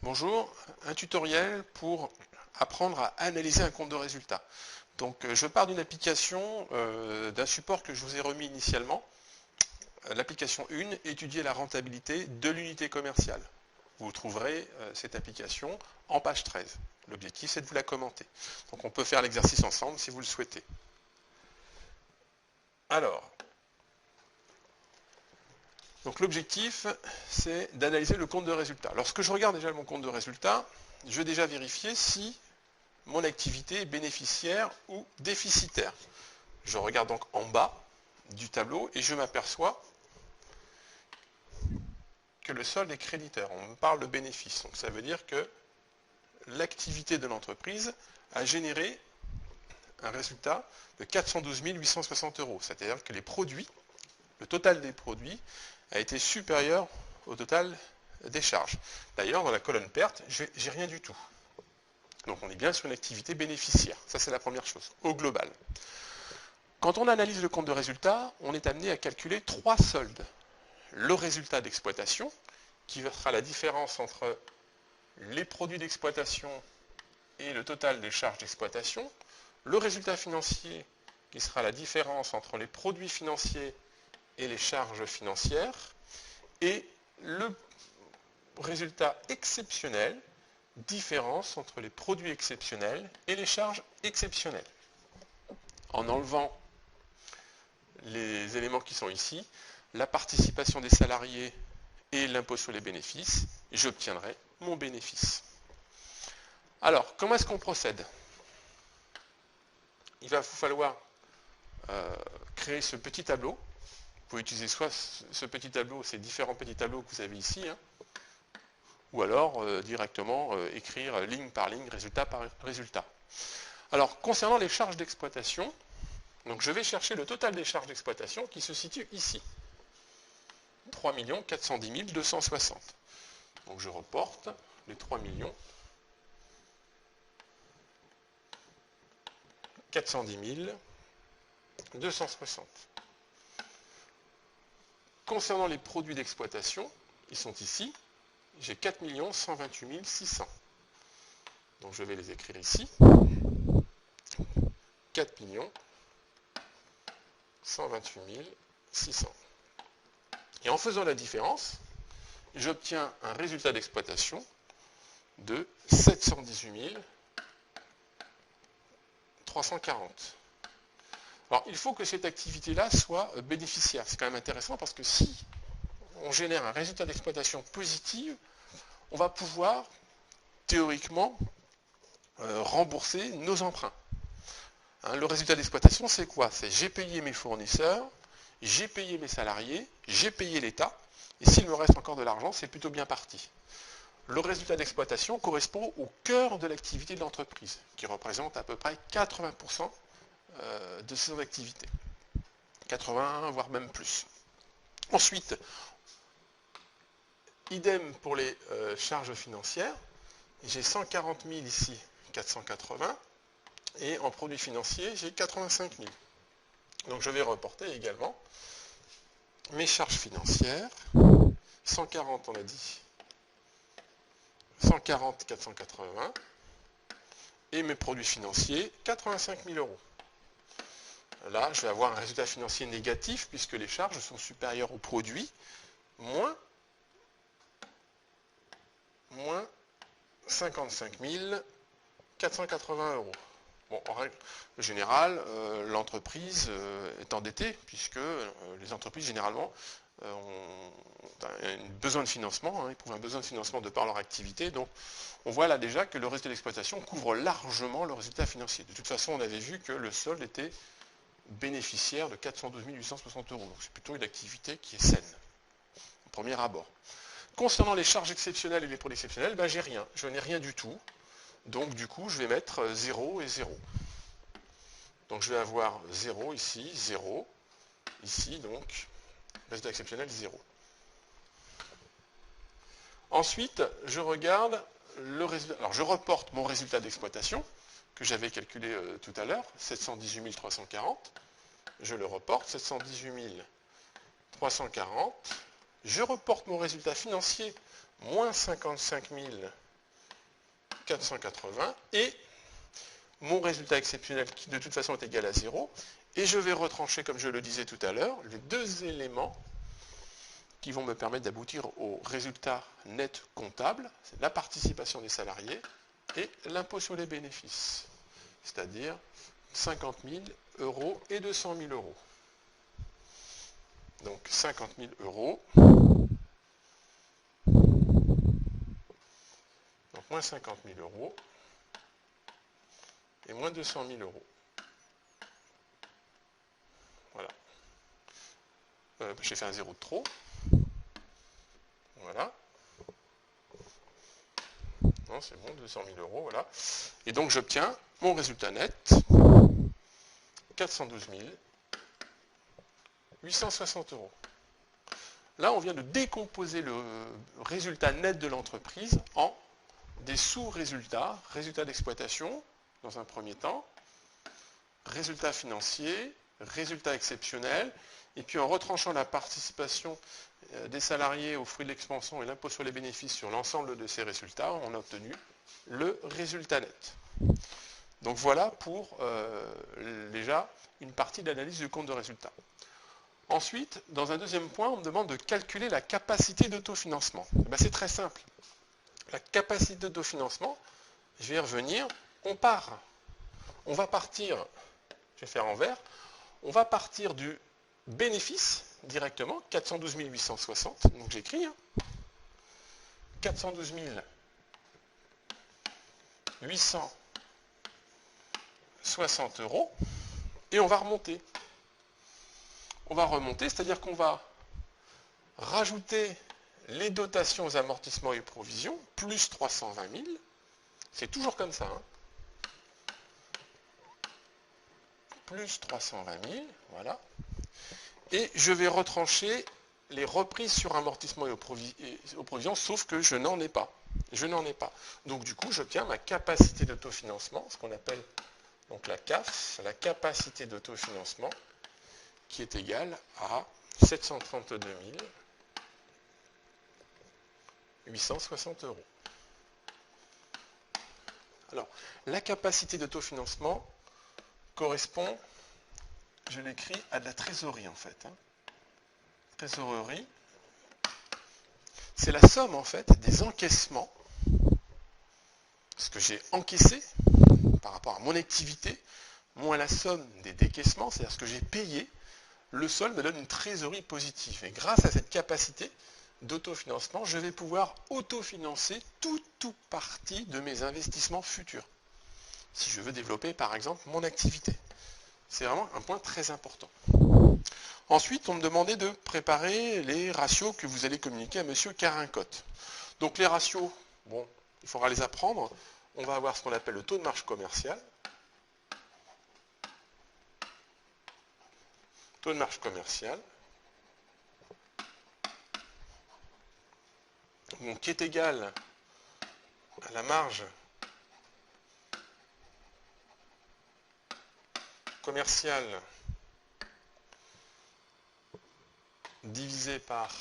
Bonjour, un tutoriel pour apprendre à analyser un compte de résultat. Donc je pars d'une application, d'un support que je vous ai remis initialement, l'application 1, étudier la rentabilité de l'unité commerciale. Vous trouverez cette application en page 13. L'objectif c'est de vous la commenter. Donc on peut faire l'exercice ensemble si vous le souhaitez. Alors, donc l'objectif, c'est d'analyser le compte de résultat. Lorsque je regarde déjà mon compte de résultat, je vais déjà vérifier si mon activité est bénéficiaire ou déficitaire. Je regarde donc en bas du tableau et je m'aperçois que le solde est créditeur. On me parle de bénéfice. Donc ça veut dire que l'activité de l'entreprise a généré un résultat de 412 860 euros. C'est-à-dire que les produits, le total des produits a été supérieur au total des charges. D'ailleurs, dans la colonne perte, j'ai rien du tout. Donc on est bien sur une activité bénéficiaire. Ça, c'est la première chose, au global. Quand on analyse le compte de résultat, on est amené à calculer trois soldes. Le résultat d'exploitation, qui sera la différence entre les produits d'exploitation et le total des charges d'exploitation. Le résultat financier, qui sera la différence entre les produits financiers et les charges financières. Et le résultat exceptionnel, différence entre les produits exceptionnels et les charges exceptionnelles. En enlevant les éléments qui sont ici, la participation des salariés et l'impôt sur les bénéfices, j'obtiendrai mon bénéfice. Alors, comment est-ce qu'on procède? Il va vous falloir créer ce petit tableau. Vous pouvez utiliser soit ce petit tableau, ces différents petits tableaux que vous avez ici, ou alors directement écrire ligne par ligne, résultat par résultat. Alors, concernant les charges d'exploitation, donc je vais chercher le total des charges d'exploitation qui se situe ici. 3 410 260. Donc je reporte les 3 410 260. Concernant les produits d'exploitation, ils sont ici. J'ai 4 128 600. Donc je vais les écrire ici. 4 128 600. Et en faisant la différence, j'obtiens un résultat d'exploitation de 718 340. Alors, il faut que cette activité-là soit bénéficiaire. C'est quand même intéressant parce que si on génère un résultat d'exploitation positif, on va pouvoir, théoriquement, rembourser nos emprunts. Le résultat d'exploitation, c'est quoi? C'est j'ai payé mes fournisseurs, j'ai payé mes salariés, j'ai payé l'État, et s'il me reste encore de l'argent, c'est plutôt bien parti. Le résultat d'exploitation correspond au cœur de l'activité de l'entreprise, qui représente à peu près 80% de son activité. 80, voire même plus. Ensuite, idem pour les charges financières. J'ai 140 000 ici, 480. Et en produits financiers, j'ai 85 000. Donc je vais reporter également mes charges financières. 140, on a dit. 140, 480. Et mes produits financiers, 85 000 euros. Là, je vais avoir un résultat financier négatif puisque les charges sont supérieures aux produits, moins 55 480 euros. Bon, en règle générale, l'entreprise est endettée puisque les entreprises, généralement, ont besoin de financement, éprouvent un besoin de financement de par leur activité. Donc, on voit là déjà que le résultat d'exploitation couvre largement le résultat financier. De toute façon, on avait vu que le solde était bénéficiaire de 412 860 euros. Donc, c'est plutôt une activité qui est saine, au premier abord. Concernant les charges exceptionnelles et les produits exceptionnels, ben, j'ai rien. Je n'ai rien du tout. Donc, du coup, je vais mettre 0 et 0. Donc, je vais avoir 0 ici, 0. Ici, donc, résultat exceptionnel, 0. Ensuite, je regarde le résultat. Alors je reporte mon résultat d'exploitation que j'avais calculé tout à l'heure, 718 340. Je le reporte, 718 340. Je reporte mon résultat financier, moins 55 480. Et mon résultat exceptionnel qui de toute façon est égal à 0. Et je vais retrancher, comme je le disais tout à l'heure, les deux éléments qui vont me permettre d'aboutir au résultat net comptable, c'est la participation des salariés et l'impôt sur les bénéfices, c'est-à-dire 50 000 euros et 200 000 euros. Donc 50 000 euros, donc moins 50 000 euros et moins 200 000 euros. Voilà. J'ai fait un zéro de trop. Voilà. Non, c'est bon, 200 000 euros, voilà. Et donc j'obtiens mon résultat net, 412 860 euros. Là, on vient de décomposer le résultat net de l'entreprise en des sous-résultats, résultats d'exploitation, dans un premier temps, résultats financiers, résultats exceptionnels, et puis en retranchant la participation des salariés aux fruits de l'expansion et l'impôt sur les bénéfices sur l'ensemble de ces résultats, on a obtenu le résultat net. Donc voilà pour déjà une partie de l'analyse du compte de résultat. Ensuite, dans un deuxième point, on me demande de calculer la capacité d'autofinancement. C'est très simple. La capacité d'autofinancement, je vais y revenir, on va partir, je vais faire en vert, on va partir du bénéfice directement, 412 860, donc j'écris, 412 860 euros, et on va remonter. On va remonter, c'est-à-dire qu'on va rajouter les dotations aux amortissements et provisions, plus 320 000, c'est toujours comme ça, plus 320 000, voilà. Et je vais retrancher les reprises sur amortissement et aux provisions, sauf que je n'en ai pas. Je n'en ai pas. Donc du coup, j'obtiens ma capacité d'autofinancement, ce qu'on appelle donc la CAF, la capacité d'autofinancement, qui est égale à 732 860 euros. Alors, la capacité d'autofinancement correspond, je l'écris, à de la trésorerie en fait. Trésorerie, c'est la somme en fait des encaissements, ce que j'ai encaissé par rapport à mon activité, moins la somme des décaissements, c'est-à-dire ce que j'ai payé, le solde me donne une trésorerie positive. Et grâce à cette capacité d'autofinancement, je vais pouvoir autofinancer tout ou partie de mes investissements futurs. Si je veux développer par exemple mon activité. C'est vraiment un point très important. Ensuite, on me demandait de préparer les ratios que vous allez communiquer à M. Carincotte. Donc les ratios, bon, il faudra les apprendre. On va avoir ce qu'on appelle le taux de marge commercial. Taux de marge commercial, donc, qui est égal à la marge commerciale divisé par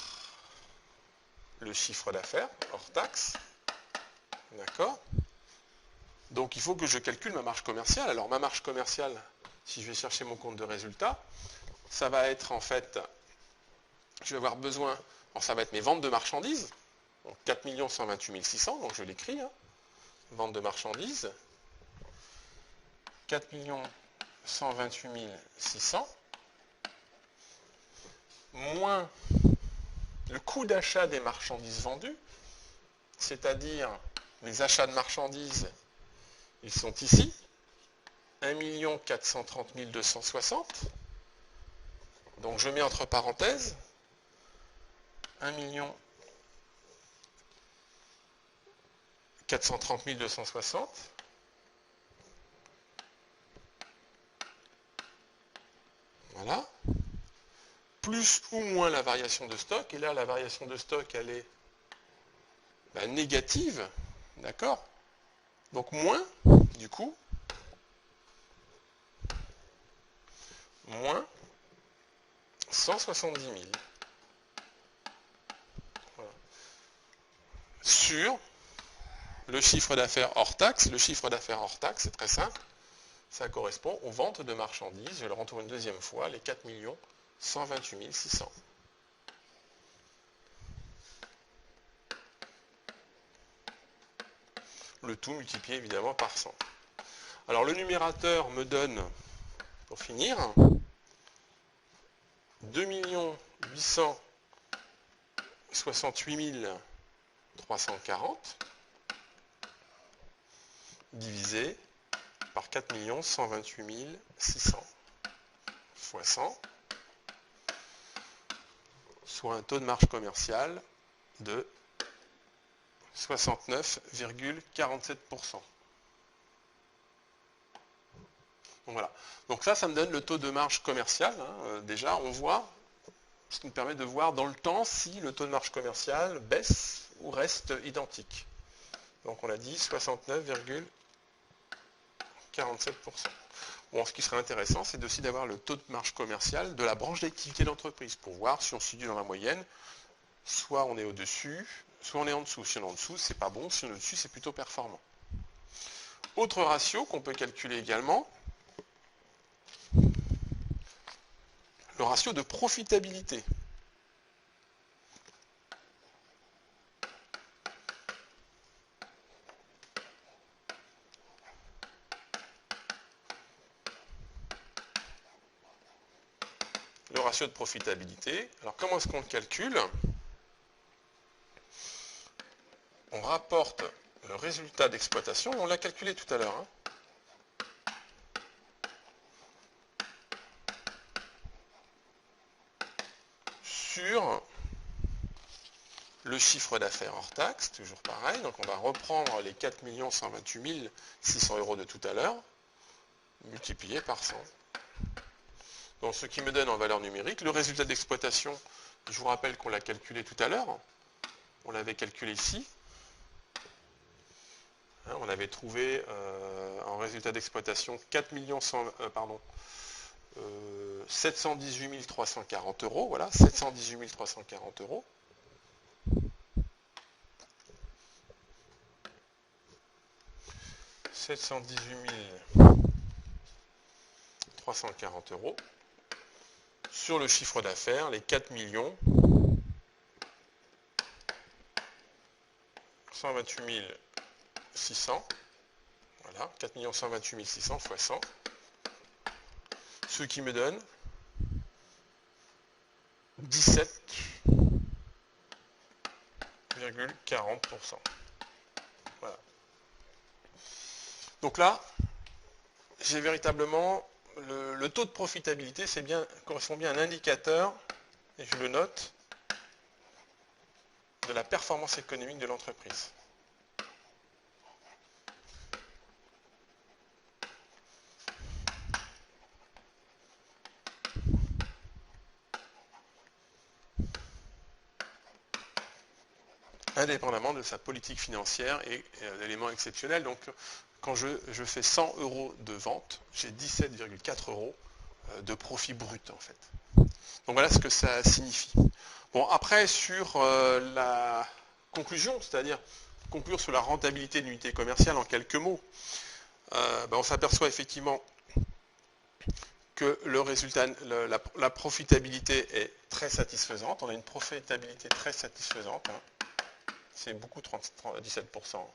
le chiffre d'affaires hors taxe. D'accord? Donc il faut que je calcule ma marge commerciale. Alors ma marge commerciale, si je vais chercher mon compte de résultat, ça va être en fait, je vais avoir besoin, alors ça va être mes ventes de marchandises, donc 4 128 600, donc je l'écris, vente de marchandises, 4 128 600, moins le coût d'achat des marchandises vendues, c'est-à-dire les achats de marchandises, ils sont ici, 1 430 260. Donc je mets entre parenthèses 1 430 260. Voilà. Plus ou moins la variation de stock. Et là, la variation de stock, elle est négative. D'accord? Donc moins, du coup, moins 170 000. Voilà. Sur le chiffre d'affaires hors taxe. Le chiffre d'affaires hors taxe, c'est très simple. Ça correspond aux ventes de marchandises. Je le retourne une deuxième fois, les 4 128 600. Le tout multiplié évidemment par 100. Alors le numérateur me donne, pour finir, 2 868 340 divisé par 4 128 600 fois 100, soit un taux de marge commerciale de 69,47%. Donc voilà. Donc ça me donne le taux de marge commerciale. Déjà, on voit, ce qui nous permet de voir dans le temps si le taux de marge commerciale baisse ou reste identique. Donc on a dit 69,47%. Bon, ce qui serait intéressant, c'est aussi d'avoir le taux de marge commerciale de la branche d'activité d'entreprise pour voir si on se situe dans la moyenne. Soit on est au-dessus, soit on est en dessous. Si on est en dessous, c'est pas bon. Si on est au-dessus, c'est plutôt performant. Autre ratio qu'on peut calculer également, le ratio de profitabilité. Le ratio de profitabilité. Alors comment est-ce qu'on le calcule? On rapporte le résultat d'exploitation, on l'a calculé tout à l'heure, sur le chiffre d'affaires hors taxe, toujours pareil. Donc on va reprendre les 4 128 600 euros de tout à l'heure, multiplié par 100. Donc ce qui me donne en valeur numérique le résultat d'exploitation. Je vous rappelle qu'on l'a calculé tout à l'heure. On l'avait calculé ici. On avait trouvé en résultat d'exploitation 718 340 euros. Voilà, 718 340 euros. « 718 340 euros sur le chiffre d'affaires, les 4 128 600. Voilà, 4 128 600 fois 100. Ce qui me donne 17,40%. Voilà. Donc là, j'ai véritablement le taux de profitabilité, correspond bien à un indicateur, et je le note, de la performance économique de l'entreprise. Indépendamment de sa politique financière et d'éléments exceptionnels. Donc, quand je fais 100 euros de vente, j'ai 17,4 euros de profit brut, en fait. Donc, voilà ce que ça signifie. Bon, après, sur la conclusion, c'est-à-dire conclure sur la rentabilité de l'unité commerciale en quelques mots, on s'aperçoit effectivement que le résultat, la profitabilité est très satisfaisante. On a une profitabilité très satisfaisante. C'est beaucoup, 17%.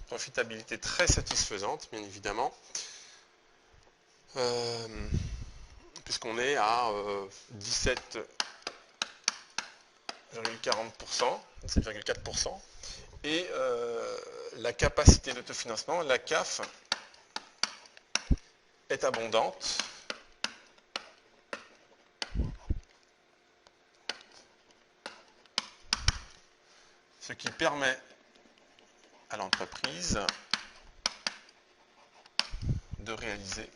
Profitabilité très satisfaisante, bien évidemment. Puisqu'on est à 17,40%, 17,4%. Et la capacité d'autofinancement, la CAF, est abondante. Ce qui permet à l'entreprise de réaliser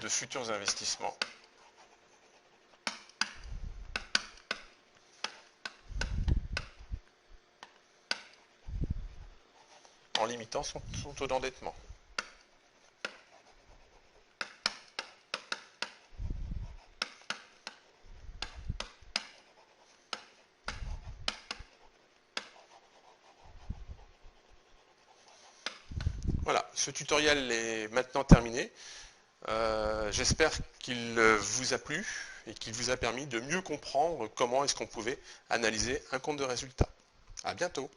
de futurs investissements. En limitant son taux d'endettement. Voilà, ce tutoriel est maintenant terminé. J'espère qu'il vous a plu et qu'il vous a permis de mieux comprendre comment est-ce qu'on pouvait analyser un compte de résultat. À bientôt.